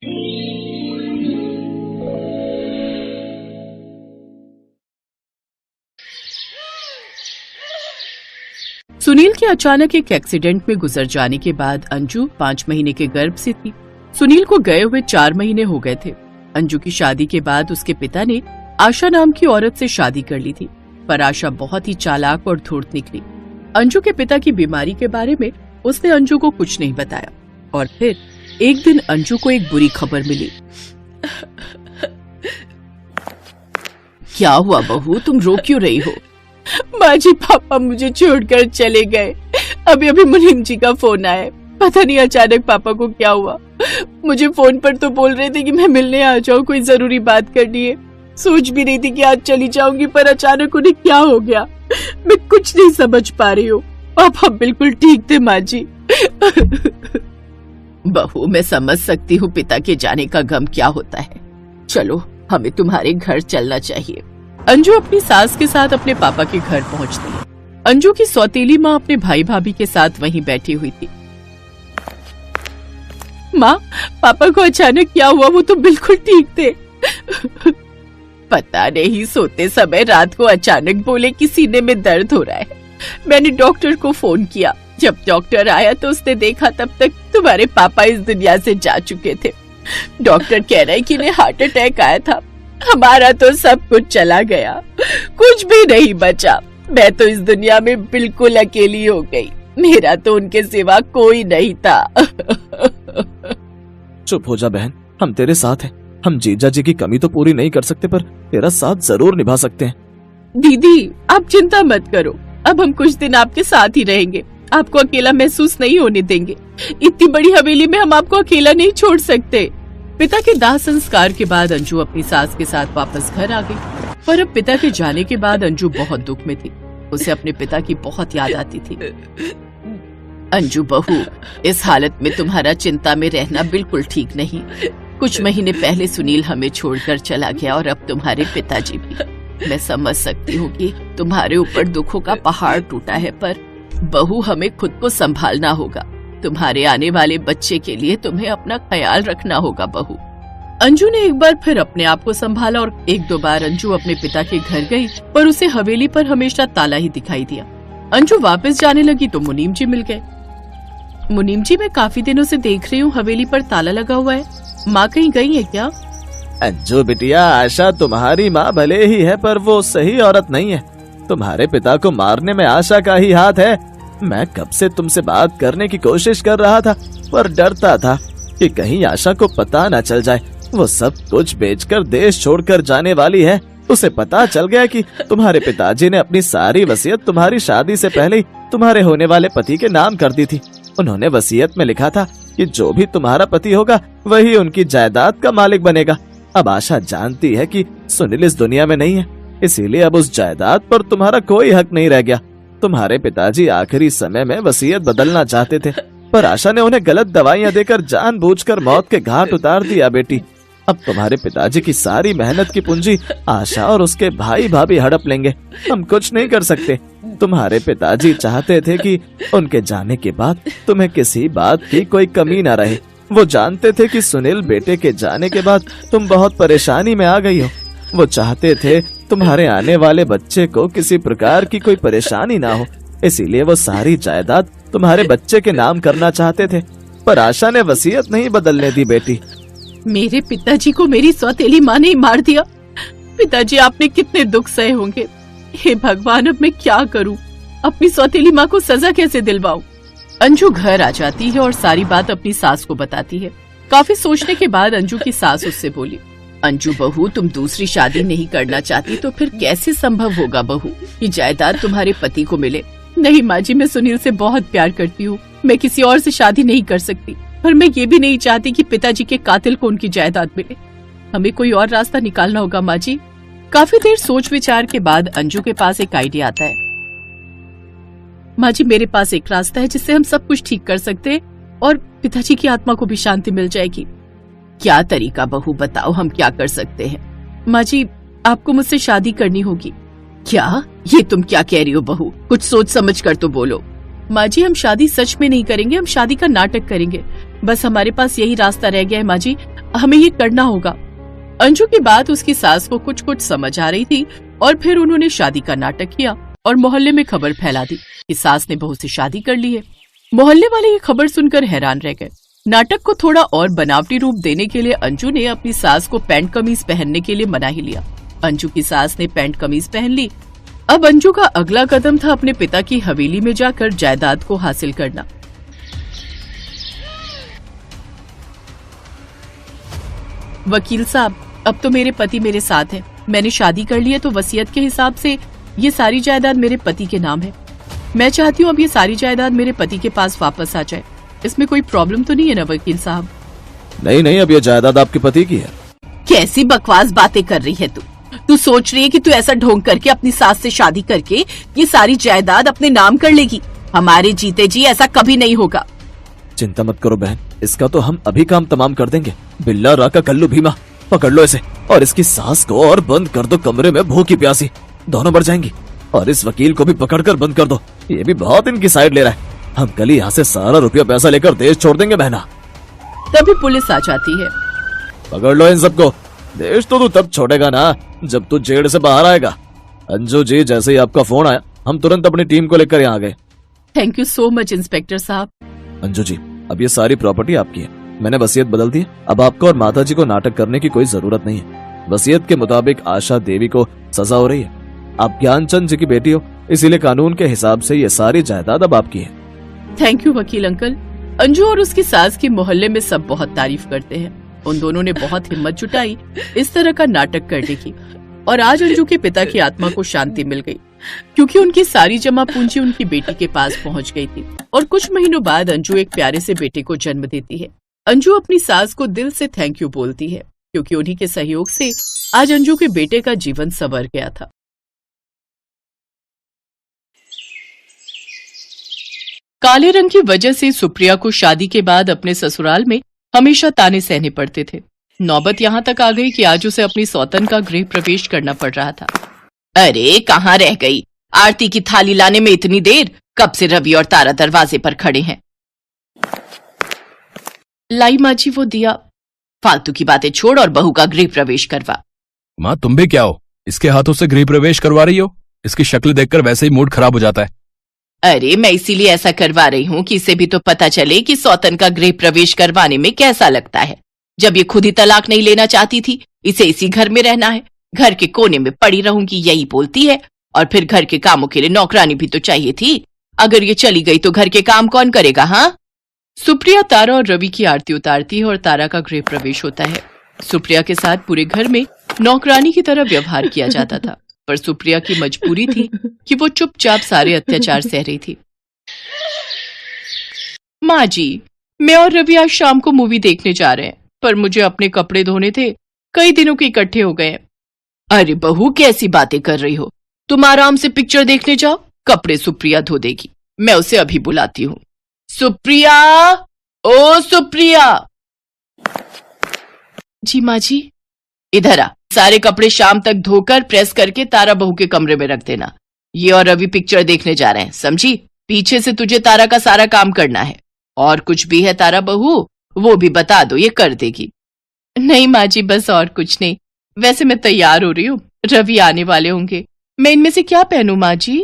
सुनील के अचानक एक एक्सीडेंट में गुजर जाने के बाद अंजू 5 महीने के गर्भ से थी। सुनील को गए हुए 4 महीने हो गए थे। अंजू की शादी के बाद उसके पिता ने आशा नाम की औरत से शादी कर ली थी, पर आशा बहुत ही चालाक और धूर्त निकली। अंजू के पिता की बीमारी के बारे में उसने अंजू को कुछ नहीं बताया और फिर एक दिन अंजू को एक बुरी खबर मिली। क्या हुआ बहू, तुम रो क्यों रही हो? माँ जी, पापा मुझे छोड़कर चले गए। अभी मुनीम जी का फोन आया। पता नहीं अचानक पापा को क्या हुआ। मुझे फोन पर तो बोल रहे थे कि मैं मिलने आ जाऊँ, कोई जरूरी बात करनी है। सोच भी रही थी कि आज चली जाऊंगी, पर अचानक उन्हें क्या हो गया मैं कुछ नहीं समझ पा रही हूँ। पापा बिल्कुल ठीक थे माँ जी। बहू, मैं समझ सकती हूँ पिता के जाने का गम क्या होता है। चलो, हमें तुम्हारे घर चलना चाहिए। अंजू अपनी सास के साथ अपने पापा के घर पहुंचती है। अंजू की सौतेली माँ अपने भाई भाभी के साथ वहीं बैठी हुई थी। माँ, पापा को अचानक क्या हुआ? वो तो बिल्कुल ठीक थे। पता नहीं, सोते समय रात को अचानक बोले कि सीने में दर्द हो रहा है। मैंने डॉक्टर को फोन किया। जब डॉक्टर आया तो उसने देखा तब तक तुम्हारे पापा इस दुनिया से जा चुके थे। डॉक्टर कह रहे हैं कि इन्हें हार्ट अटैक आया था। हमारा तो सब कुछ चला गया, कुछ भी नहीं बचा। मैं तो इस दुनिया में बिल्कुल अकेली हो गई। मेरा तो उनके सिवा कोई नहीं था। चुप हो जा बहन, हम तेरे साथ हैं। हम जीजा जी की कमी तो पूरी नहीं कर सकते, पर तेरा साथ जरूर निभा सकते हैं। दीदी, आप चिंता मत करो। अब हम कुछ दिन आपके साथ ही रहेंगे। आपको अकेला महसूस नहीं होने देंगे। इतनी बड़ी हवेली में हम आपको अकेला नहीं छोड़ सकते। पिता के दाह संस्कार के बाद अंजू अपनी सास के साथ वापस घर आ गई, पर अब पिता के जाने के बाद अंजू बहुत दुख में थी। उसे अपने पिता की बहुत याद आती थी। अंजू बहू, इस हालत में तुम्हारा चिंता में रहना बिल्कुल ठीक नहीं। कुछ महीने पहले सुनील हमें छोड़कर चला गया और अब तुम्हारे पिताजी भी। मैं समझ सकती हूँ कि तुम्हारे ऊपर दुखों का पहाड़ टूटा है, पर बहू, हमें खुद को संभालना होगा। तुम्हारे आने वाले बच्चे के लिए तुम्हें अपना ख्याल रखना होगा बहू। अंजू ने एक बार फिर अपने आप को संभाला और 1-2 बार अंजू अपने पिता के घर गई, पर उसे हवेली पर हमेशा ताला ही दिखाई दिया। अंजू वापस जाने लगी तो मुनीम जी मिल गए। मुनीम जी, मैं काफी दिनों से देख रही हूँ हवेली पर ताला लगा हुआ है। माँ कहीं गई है क्या? अंजू बिटिया, आशा तुम्हारी माँ भले ही है, पर वो सही औरत नहीं है। तुम्हारे पिता को मारने में आशा का ही हाथ है। मैं कब से तुमसे बात करने की कोशिश कर रहा था, पर डरता था कि कहीं आशा को पता न चल जाए। वो सब कुछ बेचकर देश छोड़कर जाने वाली है। उसे पता चल गया कि तुम्हारे पिताजी ने अपनी सारी वसीयत तुम्हारी शादी से पहले ही तुम्हारे होने वाले पति के नाम कर दी थी। उन्होंने वसीयत में लिखा था कि जो भी तुम्हारा पति होगा वही उनकी जायदाद का मालिक बनेगा। अब आशा जानती है कि सुनील इस दुनिया में नहीं है, इसीलिए अब उस जायदाद पर तुम्हारा कोई हक नहीं रह गया। तुम्हारे पिताजी आखिरी समय में वसीयत बदलना चाहते थे, पर आशा ने उन्हें गलत दवाइयां देकर जानबूझकर मौत के घाट उतार दिया। बेटी, अब तुम्हारे पिताजी की सारी मेहनत की पूंजी आशा और उसके भाई भाभी हड़प लेंगे। हम कुछ नहीं कर सकते। तुम्हारे पिताजी चाहते थे कि उनके जाने के बाद तुम्हें किसी बात की कोई कमी न रहे। वो जानते थे कि सुनील बेटे के जाने के बाद तुम बहुत परेशानी में आ गई हो। वो चाहते थे तुम्हारे आने वाले बच्चे को किसी प्रकार की कोई परेशानी ना हो, इसीलिए वो सारी जायदाद तुम्हारे बच्चे के नाम करना चाहते थे, पर आशा ने वसीयत नहीं बदलने दी। बेटी, मेरे पिताजी को मेरी सौतेली माँ ने मार दिया। पिताजी, आपने कितने दुख सहे होंगे। हे भगवान, अब मैं क्या करूं? अपनी सौतेली माँ को सजा कैसे दिलवाऊं? अंजू घर आ जाती है और सारी बात अपनी सास को बताती है। काफी सोचने के बाद अंजू की सास उससे बोली, अंजू बहू, तुम दूसरी शादी नहीं करना चाहती तो फिर कैसे संभव होगा बहू ये जायदाद तुम्हारे पति को मिले? नहीं माँ जी, मैं सुनील से बहुत प्यार करती हूँ। मैं किसी और से शादी नहीं कर सकती, पर मैं ये भी नहीं चाहती कि पिताजी के कातिल को उनकी जायदाद मिले। हमें कोई और रास्ता निकालना होगा माँ जी। काफी देर सोच विचार के बाद अंजू के पास एक आइडिया आता है। माँ जी, मेरे पास एक रास्ता है जिससे हम सब कुछ ठीक कर सकते हैं और पिताजी की आत्मा को भी शांति मिल जाएगी। क्या तरीका बहू, बताओ, हम क्या कर सकते हैं? माँ जी, आपको मुझसे शादी करनी होगी। क्या? ये तुम क्या कह रही हो बहू? कुछ सोच समझ कर तो बोलो। माँ जी, हम शादी सच में नहीं करेंगे, हम शादी का नाटक करेंगे। बस हमारे पास यही रास्ता रह गया है माँ जी। हमें ये करना होगा। अंजू की बात उसकी सास को कुछ कुछ समझ आ रही थी और फिर उन्होंने शादी का नाटक किया और मोहल्ले में खबर फैला दी कि सास ने बहू से शादी कर ली है। मोहल्ले वाले ये खबर सुनकर हैरान रह गए। नाटक को थोड़ा और बनावटी रूप देने के लिए अंजू ने अपनी सास को पैंट कमीज पहनने के लिए मना ही लिया। अंजू की सास ने पैंट कमीज पहन ली। अब अंजू का अगला कदम था अपने पिता की हवेली में जाकर जायदाद को हासिल करना। वकील साहब, अब तो मेरे पति मेरे साथ हैं। मैंने शादी कर ली है तो वसीयत के हिसाब से ये सारी जायदाद मेरे पति के नाम है। मैं चाहती हूँ अब ये सारी जायदाद मेरे पति के पास वापस आ जाए। इसमें कोई प्रॉब्लम तो नहीं है ना वकील साहब? नहीं नहीं, अब ये जायदाद आपके पति की है। कैसी बकवास बातें कर रही है तू? तू सोच रही है कि तू ऐसा ढोंग करके अपनी सास से शादी करके ये सारी जायदाद अपने नाम कर लेगी? हमारे जीते जी ऐसा कभी नहीं होगा। चिंता मत करो बहन, इसका तो हम अभी काम तमाम कर देंगे। बिल्ला राका कल्लू भीमा, पकड़ लो इसे और इसकी सास को और बंद कर दो कमरे में भूखी प्यासी। दोनों मर जाएंगी। और इस वकील को भी पकड़कर बंद कर दो, ये भी बहुत इनकी साइड ले रहा है। हम कल ही यहाँ से सारा रुपया पैसा लेकर देश छोड़ देंगे बहना। तभी पुलिस आ जाती है। पकड़ लो इन सबको। देश तो तू तब छोड़ेगा ना जब तू जेल से बाहर आएगा। अंजू जी, जैसे ही आपका फोन आया हम तुरंत अपनी टीम को लेकर यहाँ आ गए। Thank you so much inspector साहब। अंजू जी, अब ये सारी प्रॉपर्टी आपकी है। मैंने वसीयत बदल दी है। अब आपको और माता जी को नाटक करने की कोई जरूरत नहीं है। वसीयत के मुताबिक आशा देवी को सजा हो रही है। आप ज्ञानचंद जी की बेटी हो, इसीलिए कानून के हिसाब से ये सारी जायदाद अब आपकी है। थैंक यू वकील अंकल। अंजू और उसकी सास की मोहल्ले में सब बहुत तारीफ करते हैं। उन दोनों ने बहुत हिम्मत जुटाई इस तरह का नाटक करने की और आज अंजू के पिता की आत्मा को शांति मिल गई क्योंकि उनकी सारी जमा पूंजी उनकी बेटी के पास पहुंच गई थी। और कुछ महीनों बाद अंजू एक प्यारे से बेटे को जन्म देती है। अंजू अपनी सास को दिल से थैंक यू बोलती है क्योंकि उन्हीं के सहयोग से आज अंजू के बेटे का जीवन संवर गया था। काले रंग की वजह से सुप्रिया को शादी के बाद अपने ससुराल में हमेशा ताने सहने पड़ते थे। नौबत यहाँ तक आ गई कि आज उसे अपनी सौतन का गृह प्रवेश करना पड़ रहा था। अरे कहाँ रह गई? आरती की थाली लाने में इतनी देर? कब से रवि और तारा दरवाजे पर खड़े हैं। लाई माँ जी वो दिया। फालतू की बातें छोड़ और बहू का गृह प्रवेश करवा। माँ तुम भी क्या हो, इसके हाथों से गृह प्रवेश करवा रही हो? इसकी शक्ल देखकर वैसे ही मूड खराब हो जाता है। अरे मैं इसीलिए ऐसा करवा रही हूँ कि इसे भी तो पता चले कि सौतन का गृह प्रवेश करवाने में कैसा लगता है। जब ये खुद ही तलाक नहीं लेना चाहती थी, इसे इसी घर में रहना है, घर के कोने में पड़ी रहूंगी यही बोलती है। और फिर घर के कामों के लिए नौकरानी भी तो चाहिए थी। अगर ये चली गई तो घर के काम कौन करेगा? हाँ। सुप्रिया, तारा और रवि की आरती उतारती है और तारा का गृह प्रवेश होता है। सुप्रिया के साथ पूरे घर में नौकरानी की तरह व्यवहार किया जाता था, पर सुप्रिया की मजबूरी थी कि वो चुपचाप सारे अत्याचार सह रही थी। माँ जी, मैं और रवि आज शाम को मूवी देखने जा रहे हैं, पर मुझे अपने कपड़े धोने थे, कई दिनों के इकट्ठे हो गए। अरे बहू, कैसी बातें कर रही हो? तुम आराम से पिक्चर देखने जाओ, कपड़े सुप्रिया धो देगी। मैं उसे अभी बुलाती हूँ। सुप्रिया, ओ सुप्रिया। जी माँ जी। इधर आ, सारे कपड़े शाम तक धोकर प्रेस करके तारा बहू के कमरे में रख देना। ये और रवि पिक्चर देखने जा रहे हैं, समझी? पीछे से तुझे तारा का सारा काम करना है। और कुछ भी है तारा बहू, वो भी बता दो, ये कर देगी। नहीं माँ जी, बस और कुछ नहीं। वैसे मैं तैयार हो रही हूँ, रवि आने वाले होंगे। मैं इनमें से क्या पहनूं माँ जी?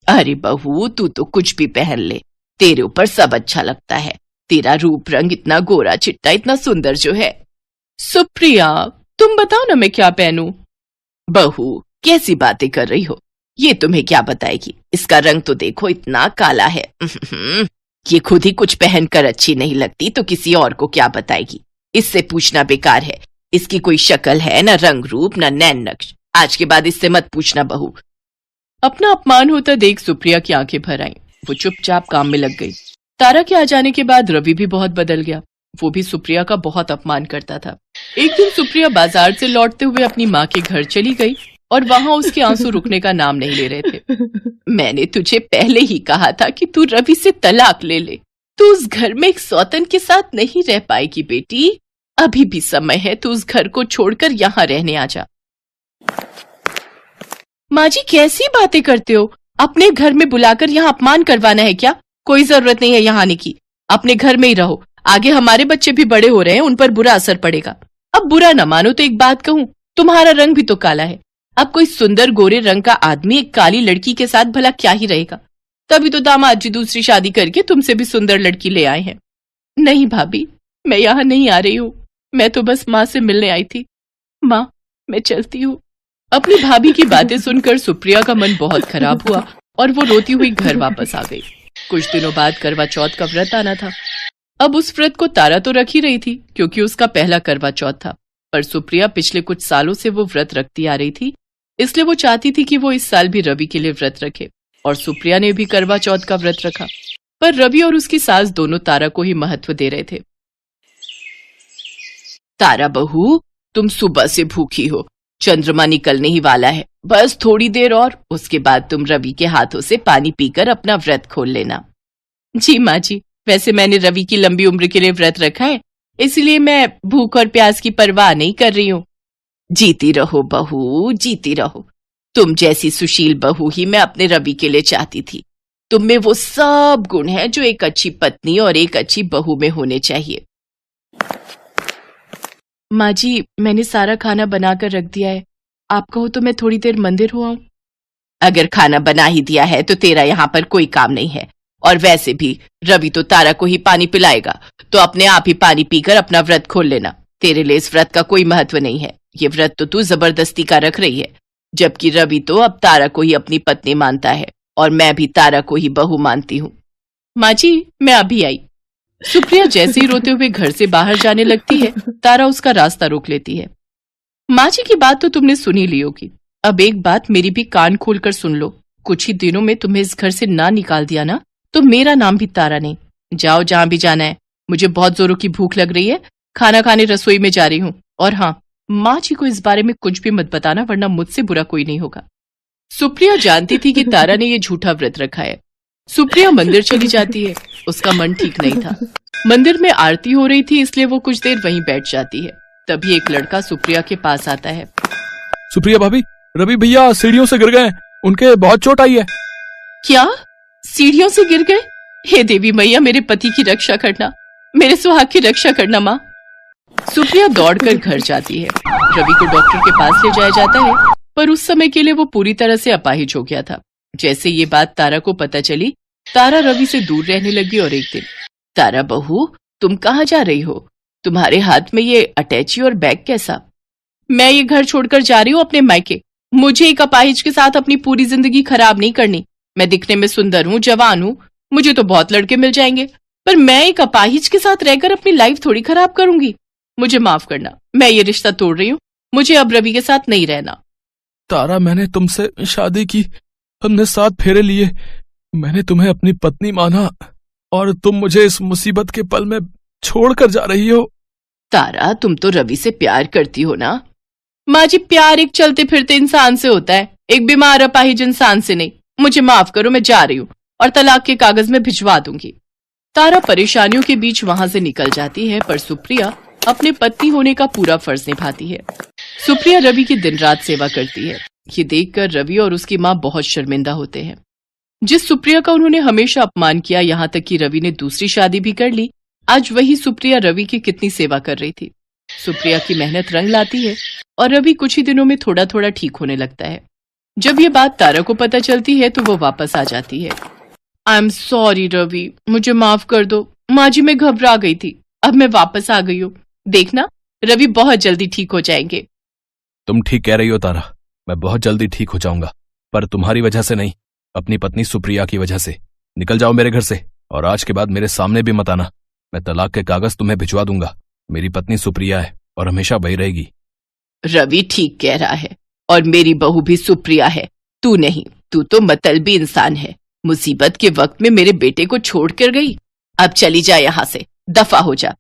अरे बहू, तू तो कुछ भी पहन ले, तेरे ऊपर सब अच्छा लगता है। तेरा रूप रंग इतना गोरा चिट्टा, इतना सुंदर जो है। सुप्रिया, तुम बताओ ना मैं क्या पहनूं? बहू, कैसी बातें कर रही हो? ये तुम्हें क्या बताएगी? इसका रंग तो देखो, इतना काला है। ये खुद ही कुछ पहनकर अच्छी नहीं लगती तो किसी और को क्या बताएगी? इससे पूछना बेकार है। इसकी कोई शक्ल है, न रंग रूप, न नैन नक्श। आज के बाद इससे मत पूछना बहू। अपना अपमान होता देख सुप्रिया की आंखें भर आईं। वो चुपचाप काम में लग गई। तारा के आ जाने के बाद रवि भी बहुत बदल गया। वो भी सुप्रिया का बहुत अपमान करता था। एक दिन सुप्रिया बाजार से लौटते हुए अपनी माँ के घर चली गई और वहां उसके आंसू रुकने का नाम नहीं ले रहे थे। मैंने तुझे पहले ही कहा था कि तू रवि से तलाक ले ले। तू उस घर में एक सौतन के साथ नहीं रह पाएगी बेटी। अभी भी समय है, तू उस घर को छोड़कर यहाँ रहने आ जा। माँ जी, कैसी बातें करते हो? अपने घर में बुलाकर यहाँ अपमान करवाना है क्या? कोई जरूरत नहीं है यहाँ आने की। अपने घर में ही रहो, आगे हमारे बच्चे भी बड़े हो रहे हैं, उन पर बुरा असर पड़ेगा। अब बुरा न मानो तो एक बात कहूं, तुम्हारा रंग भी तो काला है। अब कोई सुंदर गोरे रंग का आदमी एक काली लड़की के साथ भला क्या ही रहेगा। तभी तो दामाद जी दूसरी शादी करके तुमसे भी सुंदर लड़की ले आए हैं। नहीं भाभी, मैं यहाँ नहीं आ रही हूँ, मैं तो बस माँ से मिलने आई थी। माँ, मैं चलती हूँ। अपनी भाभी की बातें सुनकर सुप्रिया का मन बहुत खराब हुआ और वो रोती हुई घर वापस आ गई। कुछ दिनों बाद करवा चौथ का व्रत आना था। अब उस व्रत को तारा तो रख ही रही थी क्योंकि उसका पहला करवा चौथ था, पर सुप्रिया पिछले कुछ सालों से वो व्रत रखती आ रही थी, इसलिए वो चाहती थी कि वो इस साल भी रवि के लिए व्रत रखे। और सुप्रिया ने भी करवा चौथ का व्रत रखा, पर रवि और उसकी सास दोनों तारा को ही महत्व दे रहे थे। तारा बहू, तुम सुबह से भूखी हो, चंद्रमा निकलने ही वाला है, बस थोड़ी देर और, उसके बाद तुम रवि के हाथों से पानी पीकर अपना व्रत खोल लेना। जी माँ जी, वैसे मैंने रवि की लंबी उम्र के लिए व्रत रखा है, इसलिए मैं भूख और प्यास की परवाह नहीं कर रही हूँ। जीती रहो बहू, जीती रहो। तुम जैसी सुशील बहू ही मैं अपने रवि के लिए चाहती थी। तुम में वो सब गुण हैं जो एक अच्छी पत्नी और एक अच्छी बहू में होने चाहिए। माँ जी, मैंने सारा खाना बनाकर रख दिया है, आप कहो तो मैं थोड़ी देर मंदिर हो आऊं। अगर खाना बना ही दिया है तो तेरा यहाँ पर कोई काम नहीं है, और वैसे भी रवि तो तारा को ही पानी पिलाएगा, तो अपने आप ही पानी पीकर अपना व्रत खोल लेना। तेरे लिए इस व्रत का कोई महत्व नहीं है। ये व्रत तो तू जबरदस्ती का रख रही है, जबकि रवि तो अब तारा को ही अपनी पत्नी मानता है और मैं भी तारा को ही बहू मानती हूँ। माँ जी, मैं अभी आई। सुप्रिया जैसे ही रोते हुए घर से बाहर जाने लगती है, तारा उसका रास्ता रोक लेती है। माँ जी की बात तो तुमने सुनी ली होगी, अब एक बात मेरी भी कान खोलकर सुन लो। कुछ ही दिनों में तुम्हें इस घर से ना निकाल दिया ना, तो मेरा नाम भी तारा नहीं। जाओ जहां भी जाना है। मुझे बहुत जोरों की भूख लग रही है, खाना खाने रसोई में जा रही हूँ। और हाँ, माँ जी को इस बारे में कुछ भी मत बताना, वरना मुझसे बुरा कोई नहीं होगा। सुप्रिया जानती थी कि तारा ने ये झूठा व्रत रखा है। सुप्रिया मंदिर चली जाती है। उसका मन ठीक नहीं था। मंदिर में आरती हो रही थी, इसलिए वो कुछ देर वहीं बैठ जाती है। तभी एक लड़का सुप्रिया के पास आता है। सुप्रिया भाभी, रवि भैया सीढ़ियों से गिर गए, उनके बहुत चोट आई है। क्या? सीढ़ियों से गिर गए? हे देवी मैया, मेरे पति की रक्षा करना, मेरे सुहाग की रक्षा करना माँ। सुप्रिया दौड़कर घर जाती है। रवि को डॉक्टर के पास ले जाया जाता है, पर उस समय के लिए वो पूरी तरह से अपाहिज हो गया था। जैसे ये बात तारा को पता चली, तारा रवि से दूर रहने लगी। और एक दिन, तारा बहू, तुम कहाँ जा रही हो? तुम्हारे हाथ में ये अटैची और बैग कैसा? मैं ये घर छोड़कर जा रही हूँ अपने मायके। मुझे एक अपाहिज के साथ अपनी पूरी जिंदगी खराब नहीं करनी। मैं दिखने में सुंदर हूँ, जवान हूँ, मुझे तो बहुत लड़के मिल जाएंगे, पर मैं एक अपाहिज के साथ रहकर अपनी लाइफ थोड़ी खराब करूंगी। मुझे माफ करना, मैं ये रिश्ता तोड़ रही हूँ। मुझे अब रवि के साथ नहीं रहना। तारा, मैंने तुमसे शादी की, हमने 7 फेरे लिए, मैंने तुम्हें अपनी पत्नी माना, और तुम मुझे इस मुसीबत के पल में छोड़कर जा रही हो। तारा, तुम तो रवि से प्यार करती हो ना? माँ जी, प्यार एक चलते फिरते इंसान से होता है, एक बीमार अपाहिज इंसान से नहीं। मुझे माफ करो, मैं जा रही हूँ और तलाक के कागज में भिजवा दूंगी। तारा परेशानियों के बीच वहां से निकल जाती है, पर सुप्रिया अपने पत्नी होने का पूरा फर्ज निभाती है। सुप्रिया रवि की दिन रात सेवा करती है। ये देखकर रवि और उसकी माँ बहुत शर्मिंदा होते हैं। जिस सुप्रिया का उन्होंने हमेशा अपमान किया, यहाँ तक कि रवि ने दूसरी शादी भी कर ली, आज वही सुप्रिया रवि की कितनी सेवा कर रही थी। सुप्रिया की मेहनत रंग लाती है और रवि कुछ ही दिनों में थोड़ा थोड़ा ठीक होने लगता है। जब ये बात तारा को पता चलती है तो वो वापस आ जाती है। आई एम सॉरी रवि, मुझे माफ कर दो। माँ जी, मैं घबरा गई थी, अब मैं वापस आ गई हूँ। देखना, रवि बहुत जल्दी ठीक हो जाएंगे। तुम ठीक कह रही हो तारा, मैं बहुत जल्दी ठीक हो जाऊंगा, पर तुम्हारी वजह से नहीं, अपनी पत्नी सुप्रिया की वजह से। निकल जाओ मेरे घर से, और आज के बाद मेरे सामने भी मत आना। मैं तलाक के कागज तुम्हें भिजवा दूंगा। मेरी पत्नी सुप्रिया है और हमेशा वही रहेगी। रवि ठीक कह रहा है, और मेरी बहू भी सुप्रिया है, तू नहीं। तू तो मतलबी इंसान है। मुसीबत के वक्त में मेरे बेटे को छोड़कर गई। अब चली जा यहाँ से, दफा हो जा।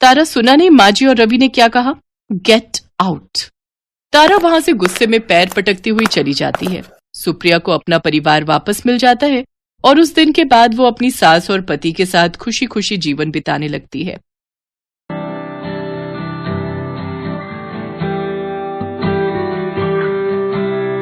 तारा सुना नहीं माँ जी और रवि ने क्या कहा? Get out. तारा वहां से गुस्से में पैर पटकती हुई चली जाती है। सुप्रिया को अपना परिवार वापस मिल जाता है और उस दिन के बाद वो अपनी सास और पति के साथ खुशी खुशी जीवन बिताने लगती है।